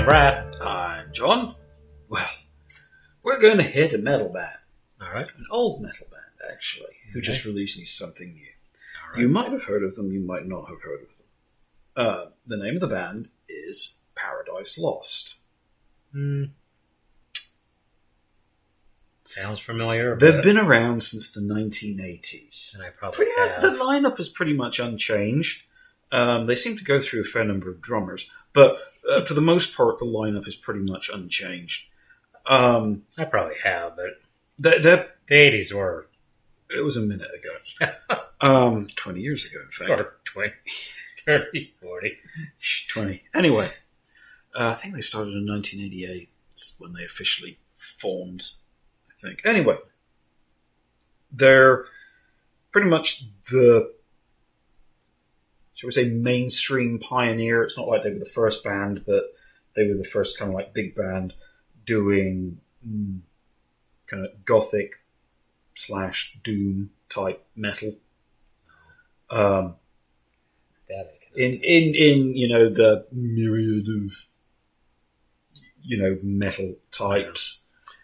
Brad. I'm John. Well, we're going to hit a metal band. All right. An old metal band, actually, who just released something new. All right. You might have heard of them, you might not have heard of them. The name of the band is Paradise Lost. Sounds familiar. They've been around since the 1980s. And I probably have. The lineup is pretty much unchanged. They seem to go through a fair number of drummers, but for the most part, the lineup is pretty much unchanged. I probably have, but The 80s were... It was a minute ago. 20 years ago, in fact. Or 20, 30, 40. 20. Anyway, I think they started in 1988. It's when they officially formed, I think. Anyway, they're pretty much the, shall we say, mainstream pioneer. It's not like they were the first band, but they were the first kind of like big band doing kind of gothic / doom type metal. In you know, the myriad of, you know, metal types.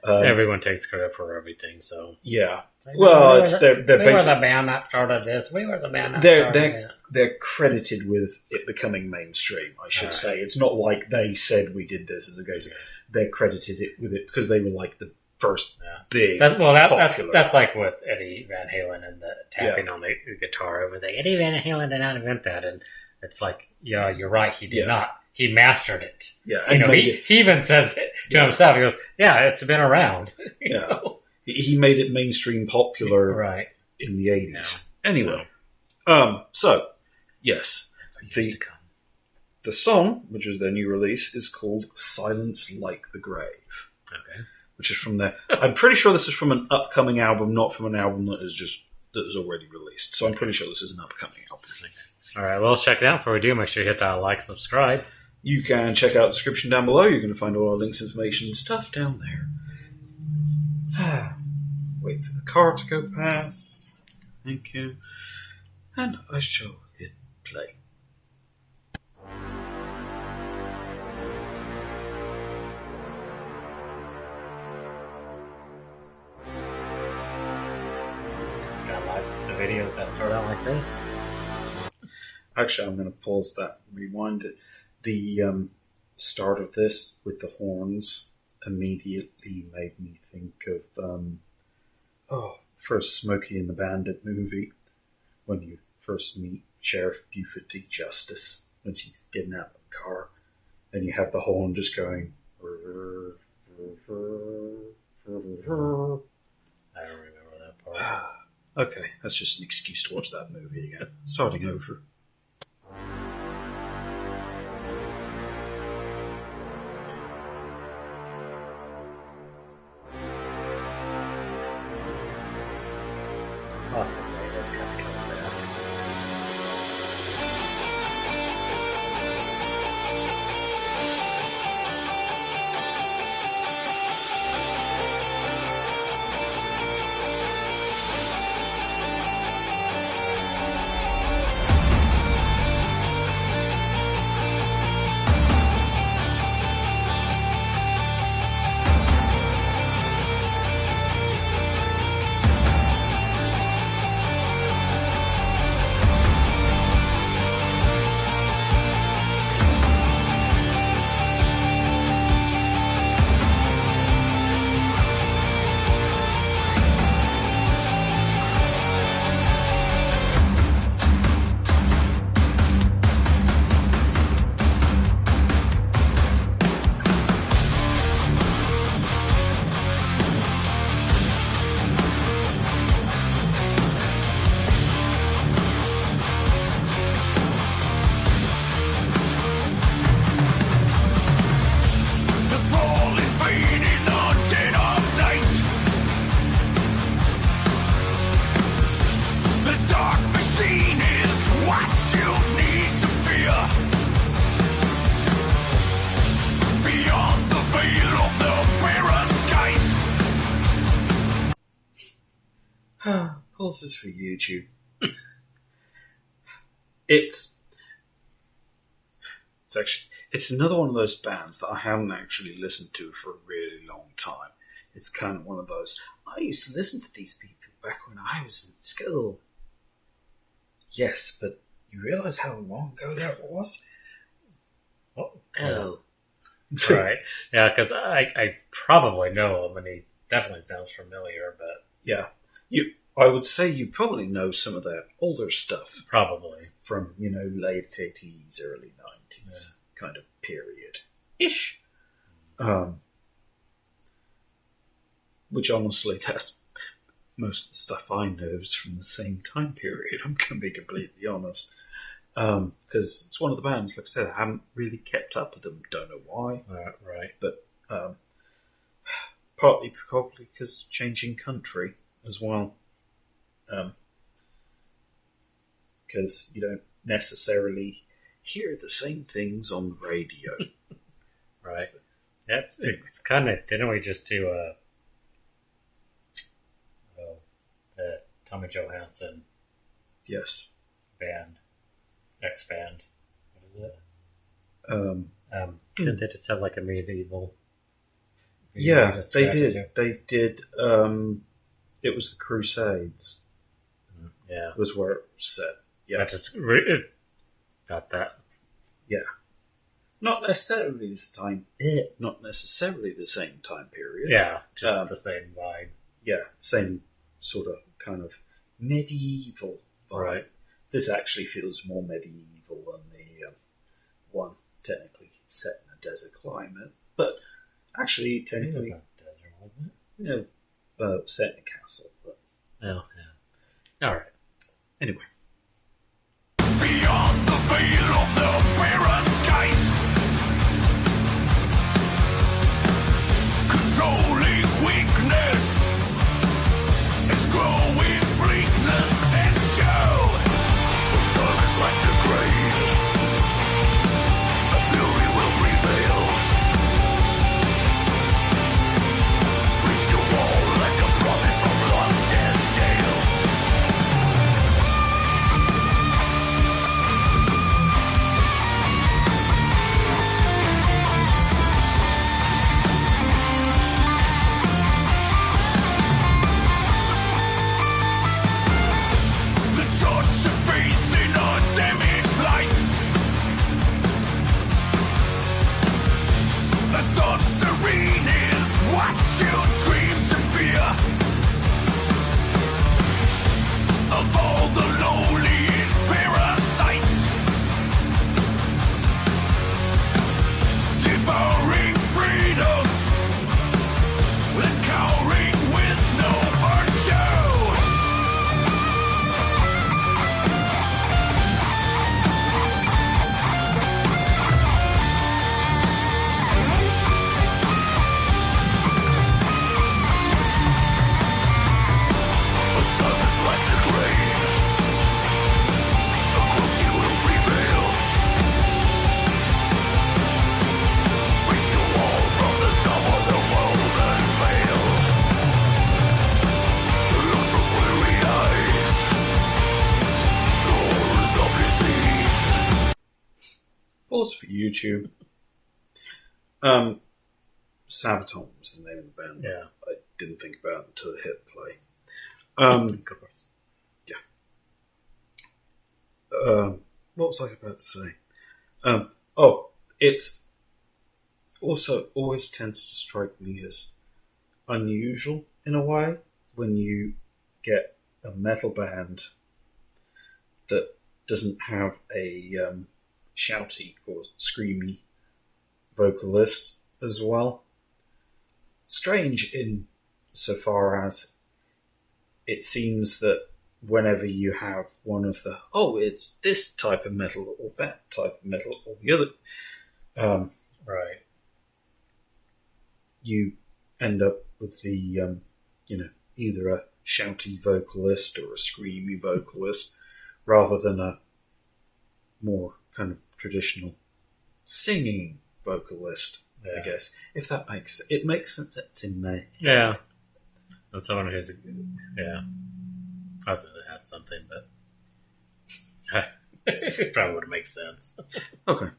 Everyone takes credit for everything, so... Yeah. Well, it's they're we were basically... the band that started this. We were the band that started that. They're credited with it becoming mainstream, I should say. It's not like they said we did this as a guys. They're credited with it because they were like the first big popular. That's like with Eddie Van Halen and the tapping on the guitar. It was like, Eddie Van Halen did not invent that. And it's like, yeah, you're right, he did not. He mastered it. Yeah, you know, he even says it to himself. He goes, "Yeah, it's been around." You know? He made it mainstream popular in the 80s. Yeah. Anyway, so yes, the song, which is their new release, is called "Silence Like the Grave." Okay, which is from their. I'm pretty sure this is from an upcoming album, not from an album that is already released. So I'm pretty sure this is an upcoming album. All right, well, let's check it out. Before we do, make sure you hit that like, subscribe. You can check out the description down below. You're going to find all our links, information, and stuff down there. Wait for the car to go past. Thank you. And I shall hit play. Got like the videos that start out like this. Actually, I'm going to pause that and rewind it. The start of this with the horns immediately made me think of first Smokey and the Bandit movie, when you first meet Sheriff Buford D. Justice when she's getting out of the car, and you have the horn just going. I don't remember that part. Okay, that's just an excuse to watch that movie again. Starting over. Possibly, that's kind of coming back. Pulse is for YouTube. It's It's another one of those bands that I haven't actually listened to for a really long time. It's kind of one of those, I used to listen to these people back when I was in school. Yes, but you realise how long ago that was? Oh. Right. Yeah, because I probably know him, and he definitely sounds familiar, but... Yeah. I would say you probably know some of their older stuff. Probably. From, late 80s, early 90s kind of period. Ish. Which honestly, that's most of the stuff I know is from the same time period. I'm going to be completely honest. Because it's one of the bands, like I said, I haven't really kept up with them. Don't know why. Right. But partly probably because changing country as well. Because you don't necessarily hear the same things on the radio. Right. It's kind of, didn't we just do the Tommy Johansson Yes. band, X band? What is it? Did they just have like a medieval? Yeah, they did. They did. It was the Crusades. Yeah, was where it was set. Yeah, I just got that. Yeah, not necessarily this time. Not necessarily the same time period. Yeah, just the same vibe. Yeah, same sort of kind of medieval vibe. Right. This actually feels more medieval than the one technically set in a desert climate, but actually technically it was a desert, wasn't it? Set in a castle. But yeah. All right. Anyway. Beyond the veil of the barren skies, controlling weakness is growing bleakness to show. The sun is like the grave, the fury will prevail. Reach the wall like a prophet from London Dale. For YouTube. Sabaton was the name of the band. Yeah. I didn't think about it until it hit play. Of course. Yeah. What was I about to say? It's also always tends to strike me as unusual in a way when you get a metal band that doesn't have a shouty or screamy vocalist as well. Strange in so far as it seems that whenever you have one of the it's this type of metal or that type of metal or the other, right, you end up with the either a shouty vocalist or a screamy vocalist rather than a more kind of traditional singing vocalist, I guess. If that makes sense, that's in there. Yeah. And someone who's I was going to add something, but it probably wouldn't make sense. Okay.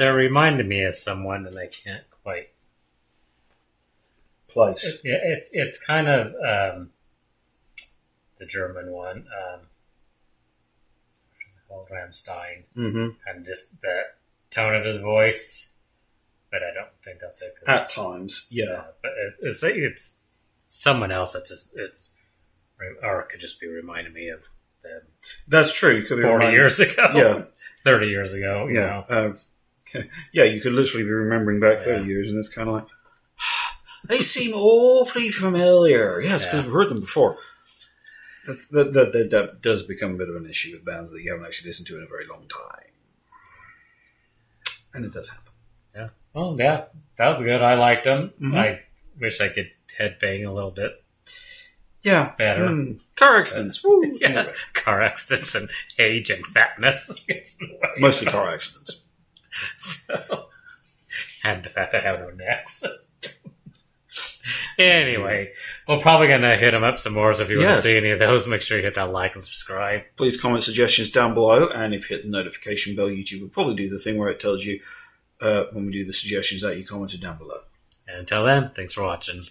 They're reminding me of someone, and I can't quite place. It's kind of the German one. Called Rammstein. Mm-hmm. And just the tone of his voice, but I don't think that's it. At times, yeah. But it's someone else that or it could just be reminding me of them. That's true. It could be 40 years ago. Yeah. 30 years ago. You know. Yeah, you could literally be remembering back 30 years, and it's kind of like, they seem awfully familiar. Yes, because we've heard them before. That does become a bit of an issue with bands that you haven't actually listened to in a very long time. And it does happen. Yeah. Well, yeah, that was good. I liked them. Mm-hmm. I wish I could headbang a little bit. Yeah. Better. Car accidents. Woo. Yeah. Anyway. Car accidents and age and fatness. Mostly car accidents. So, and the fact that I have no necks. Anyway, we're probably going to hit them up some more, so if you want to see any of those, make sure you hit that like and subscribe. Please comment suggestions down below, and if you hit the notification bell, YouTube will probably do the thing where it tells you when we do the suggestions that you commented down below. And until then, thanks for watching.